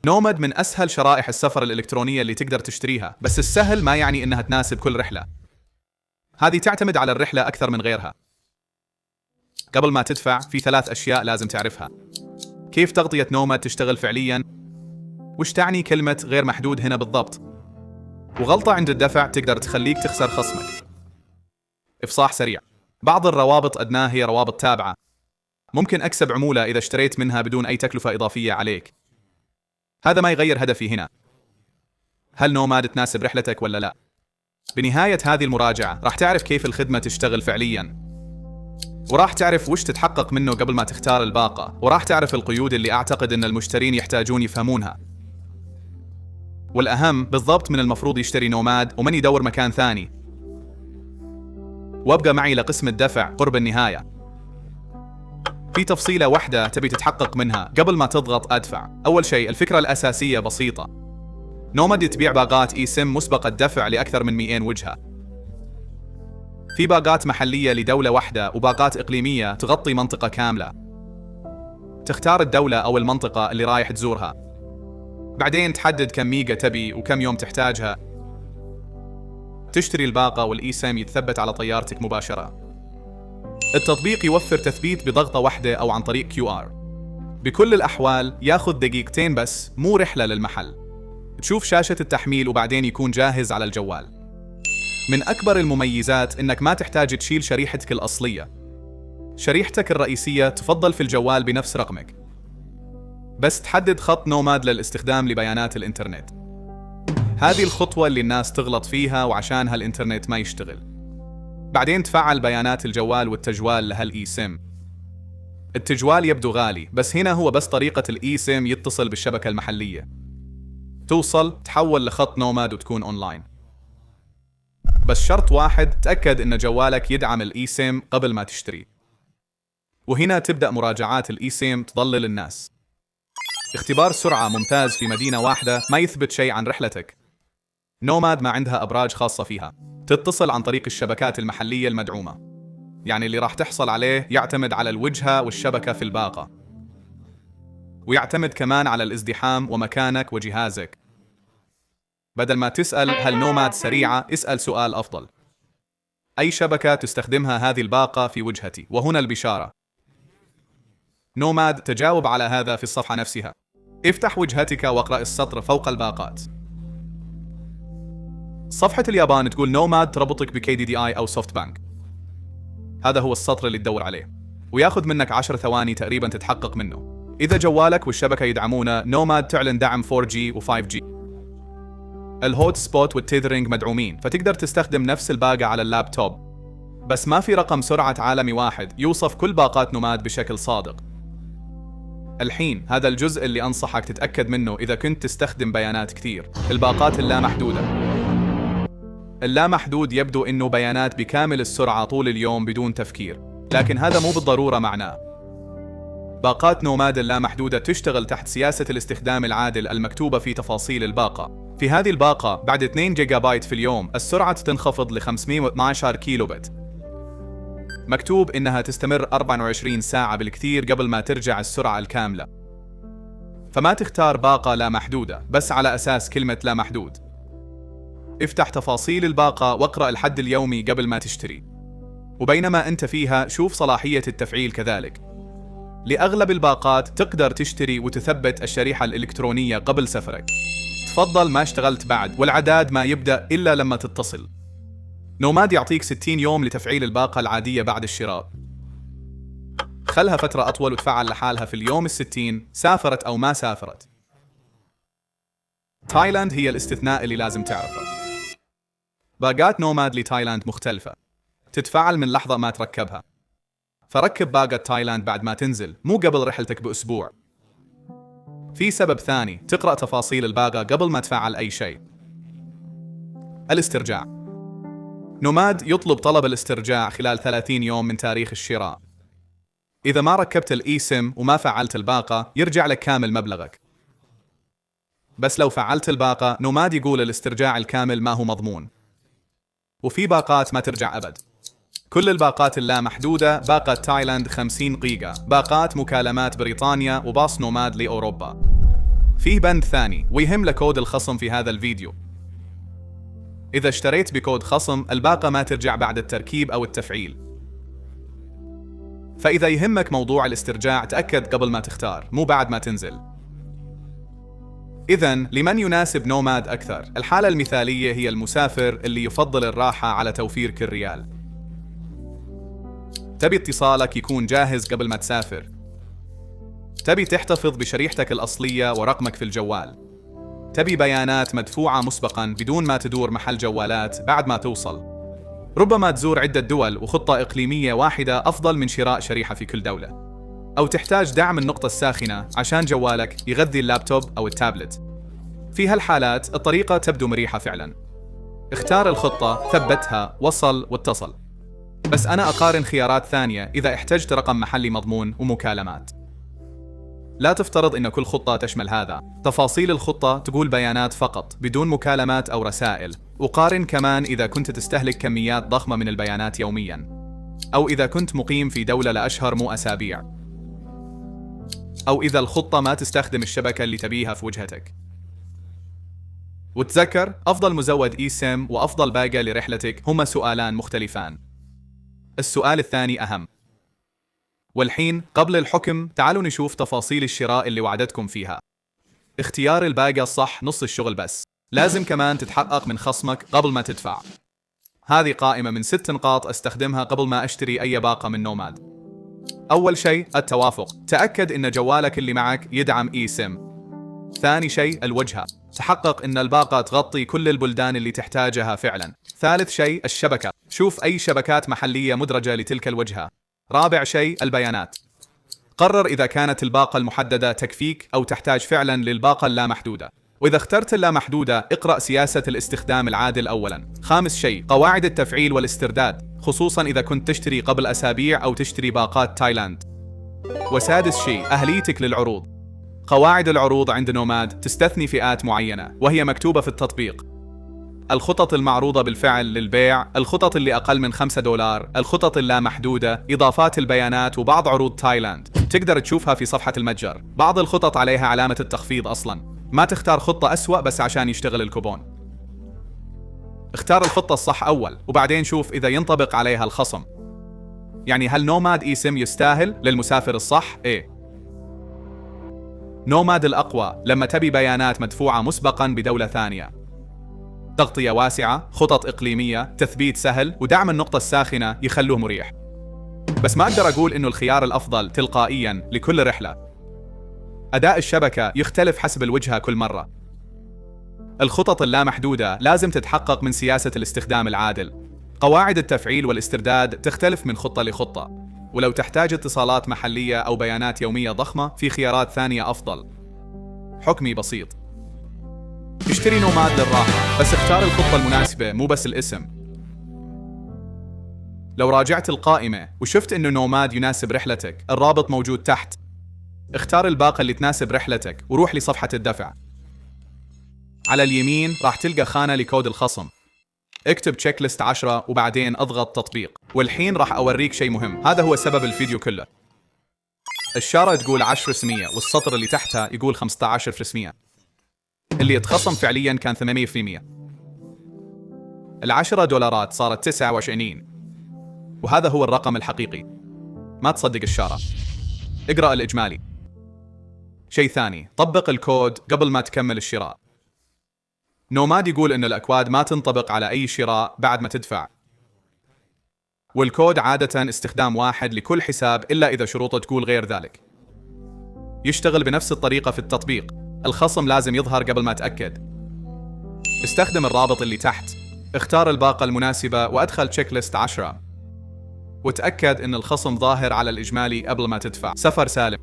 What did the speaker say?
نوماد من أسهل شرائح السفر الإلكترونية اللي تقدر تشتريها، بس السهل ما يعني إنها تناسب كل رحلة. هذه تعتمد على الرحلة أكثر من غيرها. قبل ما تدفع، في 3 أشياء لازم تعرفها. كيف تغطية نوماد تشتغل فعلياً؟ وش تعني كلمة غير محدود هنا بالضبط؟ وغلطة عند الدفع تقدر تخليك تخسر خصمك. إفصاح سريع: بعض الروابط أدناه هي روابط تابعة. ممكن أكسب عمولة إذا اشتريت منها بدون أي تكلفة إضافية عليك. هذا ما يغير هدفي هنا. هل نوماد تناسب رحلتك ولا لا؟ بنهاية هذه المراجعة راح تعرف كيف الخدمة تشتغل فعلياً، وراح تعرف وش تتحقق منه قبل ما تختار الباقة، وراح تعرف القيود اللي أعتقد أن المشترين يحتاجون يفهمونها، والأهم بالضبط من المفروض يشتري نوماد ومن يدور مكان ثاني. وابقى معي لقسم الدفع قرب النهاية. في تفصيلة واحدة تبي تتحقق منها قبل ما تضغط أدفع. أول شيء، الفكرة الأساسية بسيطة. نوماد تبيع باقات إي سيم مسبقة دفع لأكثر من 200 وجهة. في باقات محلية لدولة واحدة وباقات إقليمية تغطي منطقة كاملة. تختار الدولة أو المنطقة اللي رايح تزورها. بعدين تحدد كم ميجا تبي وكم يوم تحتاجها. تشتري الباقة والإي سيم يتثبت على طيارتك مباشرة. التطبيق يوفر تثبيت بضغطة واحدة أو عن طريق QR. بكل الأحوال ياخذ دقيقتين بس، مو رحلة للمحل. تشوف شاشة التحميل وبعدين يكون جاهز على الجوال. من أكبر المميزات إنك ما تحتاج تشيل شريحتك الأصلية. شريحتك الرئيسية تفضل في الجوال بنفس رقمك، بس تحدد خط نوماد للاستخدام لبيانات الإنترنت. هذه الخطوة اللي الناس تغلط فيها وعشانها الإنترنت ما يشتغل. بعدين تفعل بيانات الجوال والتجوال لهالإي سيم. التجوال يبدو غالي، بس هنا هو بس طريقة الإي سيم يتصل بالشبكة المحلية. توصل تحول لخط نوماد وتكون أونلاين. بس شرط واحد، تأكد إن جوالك يدعم الإي سيم قبل ما تشتري. وهنا تبدأ مراجعات الإي سيم تضلل الناس. اختبار سرعة ممتاز في مدينة واحدة ما يثبت شيء عن رحلتك. نوماد ما عندها أبراج خاصة فيها. تتصل عن طريق الشبكات المحلية المدعومة. يعني اللي راح تحصل عليه يعتمد على الوجهة والشبكة في الباقة. ويعتمد كمان على الازدحام ومكانك وجهازك. بدل ما تسأل هل نوماد سريعة، اسأل سؤال أفضل: أي شبكة تستخدمها هذه الباقة في وجهتي؟ وهنا البشارة. نوماد تجاوب على هذا في الصفحة نفسها. افتح وجهتك واقرأ السطر فوق الباقات. صفحة اليابان تقول نوماد تربطك بKDDI أو سوفت بانك. هذا هو السطر اللي تدور عليه، وياخذ منك 10 ثواني تقريبا تتحقق منه. إذا جوالك والشبكة يدعمونه، نوماد تعلن دعم 4G و5G. الهوت سبوت والتيذرينج مدعومين، فتقدر تستخدم نفس الباقة على اللابتوب. بس ما في رقم سرعة عالمي واحد يوصف كل باقات نوماد بشكل صادق. الحين هذا الجزء اللي أنصحك تتأكد منه إذا كنت تستخدم بيانات كثير: الباقات اللامحدودة. اللامحدود يبدو إنه بيانات بكامل السرعة طول اليوم بدون تفكير، لكن هذا مو بالضرورة معناه. باقات نوماد اللامحدودة تشتغل تحت سياسة الاستخدام العادل المكتوبة في تفاصيل الباقة. في هذه الباقة بعد 2 جيجا بايت في اليوم السرعة تنخفض ل 512 كيلو بت. مكتوب إنها تستمر 24 ساعة بالكثير قبل ما ترجع السرعة الكاملة. فما تختار باقة لا محدودة بس على أساس كلمة لا محدود. افتح تفاصيل الباقة واقرأ الحد اليومي قبل ما تشتري. وبينما أنت فيها شوف صلاحية التفعيل كذلك. لأغلب الباقات تقدر تشتري وتثبت الشريحة الإلكترونية قبل سفرك. تفضل ما اشتغلت بعد، والعداد ما يبدأ إلا لما تتصل. نوماد يعطيك 60 يوم لتفعيل الباقة العادية بعد الشراء. خلها فترة أطول وتفعل لحالها في اليوم ال60، سافرت أو ما سافرت. تايلاند هي الاستثناء اللي لازم تعرفه. باقات نوماد لتايلاند مختلفة. تتفعل من لحظة ما تركبها. فركب باقة تايلاند بعد ما تنزل، مو قبل رحلتك بأسبوع. في سبب ثاني، تقرأ تفاصيل الباقة قبل ما تفعل أي شيء. الاسترجاع. نوماد يطلب طلب الاسترجاع خلال 30 يوم من تاريخ الشراء. إذا ما ركبت الإي سيم وما فعلت الباقة، يرجع لك كامل مبلغك. بس لو فعلت الباقة، نوماد يقول الاسترجاع الكامل ما هو مضمون. وفي باقات ما ترجع أبد. كل الباقات اللامحدودة: باقة تايلاند 50 جيجا، باقات مكالمات بريطانيا، وباص نوماد لأوروبا. فيه بند ثاني ويهم لكود الخصم في هذا الفيديو. إذا اشتريت بكود خصم الباقة ما ترجع بعد التركيب أو التفعيل. فإذا يهمك موضوع الاسترجاع تأكد قبل ما تختار، مو بعد ما تنزل. إذن لمن يناسب نوماد أكثر؟ الحالة المثالية هي المسافر اللي يفضل الراحة على توفير كل ريال. تبي اتصالك يكون جاهز قبل ما تسافر. تبي تحتفظ بشريحتك الأصلية ورقمك في الجوال. تبي بيانات مدفوعة مسبقاً بدون ما تدور محل جوالات بعد ما توصل. ربما تزور عدة دول وخطة إقليمية واحدة أفضل من شراء شريحة في كل دولة. أو تحتاج دعم النقطة الساخنة عشان جوالك يغذي اللابتوب أو التابلت. في هالحالات الطريقة تبدو مريحة فعلاً. اختار الخطة، ثبتها، وصل واتصل. بس أنا أقارن خيارات ثانية إذا احتجت رقم محلي مضمون ومكالمات. لا تفترض إن كل خطة تشمل هذا. تفاصيل الخطة تقول بيانات فقط بدون مكالمات أو رسائل. وقارن كمان إذا كنت تستهلك كميات ضخمة من البيانات يومياً، أو إذا كنت مقيم في دولة لأشهر مو أسابيع، أو إذا الخطة ما تستخدم الشبكة اللي تبيها في وجهتك. وتذكر أفضل مزود إي سيم وأفضل باقة لرحلتك هما سؤالان مختلفان. السؤال الثاني أهم. والحين قبل الحكم تعالوا نشوف تفاصيل الشراء اللي وعدتكم فيها. اختيار الباقة الصح نص الشغل بس. لازم كمان تتحقق من خصمك قبل ما تدفع. هذه قائمة من 6 نقاط استخدمها قبل ما أشتري أي باقة من نوماد. أول شيء التوافق. تأكد إن جوالك اللي معك يدعم إي سيم. ثاني شيء الوجهة. تحقق إن الباقة تغطي كل البلدان اللي تحتاجها فعلا. ثالث شيء الشبكة. شوف أي شبكات محلية مدرجة لتلك الوجهة. رابع شيء البيانات. قرر إذا كانت الباقة المحددة تكفيك أو تحتاج فعلا للباقة اللامحدودة. وإذا اخترت اللامحدودة اقرأ سياسة الاستخدام العادل أولا. خامس شيء قواعد التفعيل والاسترداد، خصوصا إذا كنت تشتري قبل أسابيع أو تشتري باقات تايلاند. وسادس شيء أهليتك للعروض. قواعد العروض عند نوماد تستثني فئات معينة وهي مكتوبة في التطبيق. الخطط المعروضة بالفعل للبيع، الخطط اللي أقل من $5، الخطط اللامحدودة، إضافات البيانات وبعض عروض تايلاند. تقدر تشوفها في صفحة المتجر. بعض الخطط عليها علامة التخفيض أصلاً. ما تختار خطة أسوأ بس عشان يشتغل الكوبون. اختار الخطة الصح أول وبعدين شوف إذا ينطبق عليها الخصم. يعني هل نوماد إي سيم يستاهل للمسافر الصح؟ إيه. نوماد الأقوى لما تبي بيانات مدفوعة مسبقاً بدولة ثانية، تغطية واسعة، خطط إقليمية، تثبيت سهل، ودعم النقطة الساخنة يخلوه مريح. بس ما أقدر أقول إنه الخيار الأفضل تلقائياً لكل رحلة. أداء الشبكة يختلف حسب الوجهة كل مرة. الخطط اللامحدودة لازم تتحقق من سياسة الاستخدام العادل. قواعد التفعيل والاسترداد تختلف من خطة لخطة. ولو تحتاج اتصالات محلية أو بيانات يومية ضخمة في خيارات ثانية أفضل. حكمي بسيط. اشتري نوماد للراحة، بس اختار الخطة المناسبة مو بس الاسم. لو راجعت القائمة وشفت إنه نوماد يناسب رحلتك، الرابط موجود تحت. اختار الباقة اللي تناسب رحلتك وروح لصفحة الدفع. على اليمين راح تلقى خانة لكود الخصم. اكتب تشيك ليست 10 وبعدين اضغط تطبيق. والحين راح أوريك شيء مهم، هذا هو سبب الفيديو كله. الشارة تقول 10% والسطر اللي تحتها يقول 15%. اللي يتخصم فعليا كان 800%. $10 صارت 29. وهذا هو الرقم الحقيقي. ما تصدق الشارة. اقرأ الإجمالي. شيء ثاني، طبق الكود قبل ما تكمل الشراء. نوماد يقول إن الأكواد ما تنطبق على أي شراء بعد ما تدفع. والكود عادة استخدام واحد لكل حساب إلا إذا شروطه تقول غير ذلك. يشتغل بنفس الطريقة في التطبيق. الخصم لازم يظهر قبل ما تأكد. استخدم الرابط اللي تحت. اختار الباقة المناسبة وأدخل تشيك ليست 10. وتأكد إن الخصم ظاهر على الإجمالي قبل ما تدفع. سفر سالم.